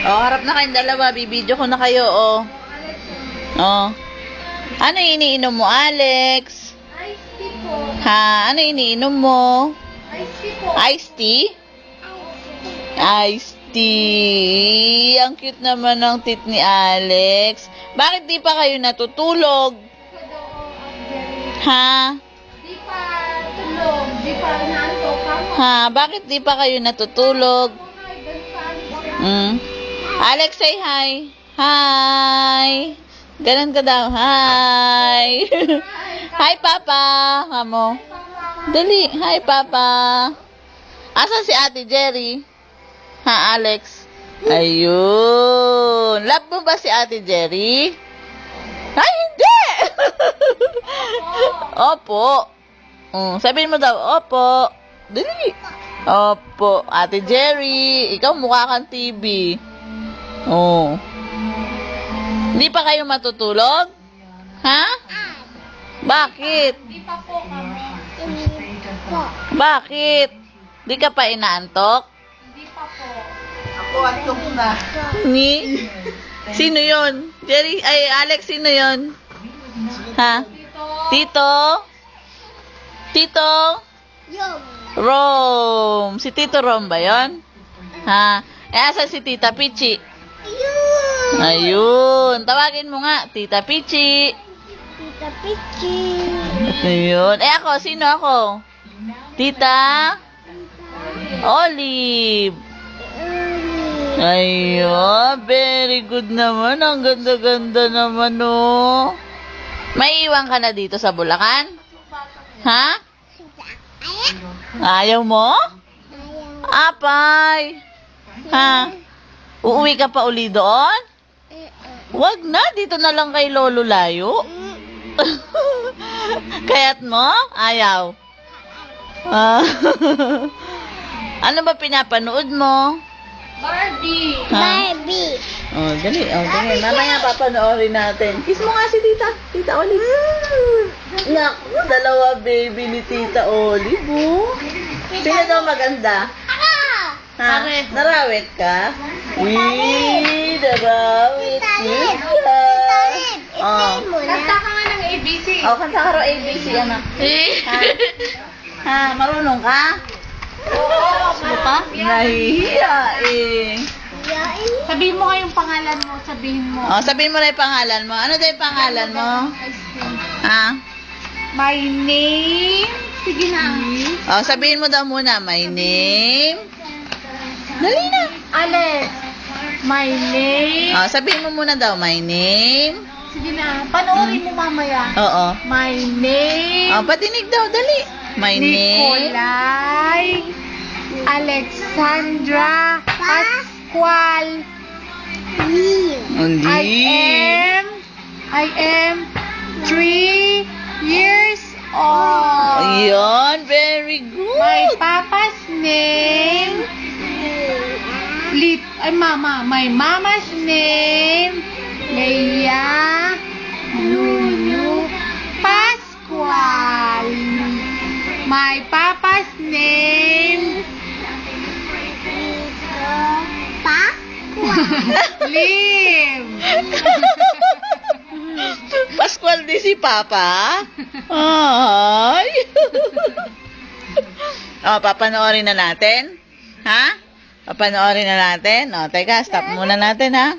Oh, harap na kayong dalawa. Bibidyo ko na kayo, oh. Oh. Ano iniinom mo, Alex? Iced tea po. Ha? Ano iniinom mo? Iced tea po. Iced tea? Iced tea. Ang cute naman ng tit ni Alex. Bakit di pa kayo natutulog? Ha? Di pa tulog. Di pa naantok ako. Ha? Bakit di pa kayo natutulog? Alex, say hi. Hi. Ganun ka daw. Hi. Hi, Papa. Kamo. Dali. Hi, Papa. Asan si Ate Jerry? Ha, Alex? Ayun. Love mo ba si Ate Jerry? Ay, hindi! Opo. Sabihin mo daw, opo. Dali. Opo. Ate Jerry, ikaw mukha kang TV. Oh. Hindi pa kayo matutulog? Ha? Bakit? Di pa po kami. Bakit? Di ka pa inaantok? Di pa po. Ako, antok na. Ni? Sino yon? Jerry, ay Alex, sino yon? Ha? Tito. Tito? Tito? Rom. Si Tito Rom ba yon? Ha? Asan si Tita Pichi? Ayun. Tawagin mo nga, Tita Pichi. Tita Pichi. Ayun. Ako, sino ako? Tita? Olive. Ayun. Very good naman. Ang ganda-ganda naman, oh. May iwan ka na dito sa Bulacan? Ha? Ayaw mo? Apay. Ha? Uuwi ka pa uli doon? Wag na. Dito na lang kay Lolo layo. Kaya't mo? Ayaw. Ano ba pinapanood mo? Barbie. Ha? Oh, dali. Oh, dali. Mamaya papanoorin natin. Kiss mo nga si Tita. Tita Olive. Naku, dalawa baby ni Tita Olive, oh. Sino daw maganda? Ha? Narawit ka? Wee, narawit ka. Oh. Kanta ka nga ng ABC. Oh, kanta ka raw ABC, anak. Ha? Ha? Marunong ka? Oo. Pa? Nahihiya, eh. Sabihin mo nga yung pangalan mo. Sabihin mo. Oh, sabihin mo na yung pangalan mo. Ano daw yung pangalan mo? Ha? My name. Sige na. Oh, sabihin mo daw muna, my name. Dali na. Alex. My name. Oh, sabihin mo muna daw, my name. Sige na. Panoorin mo mamaya. Oo. My name. Oh, patinig daw, dali. My name. Nicolai Alexandra Pascual. I am 3 years old. Ayun, very good. My papa's name. My mama's name. Leia Lulu Pascual. My papa's name. Lim. Pascual di si Papa. Ay. Oh, papanoorin na natin. Ha? Papanoorin na natin. Oh, teka, stop muna natin, ha?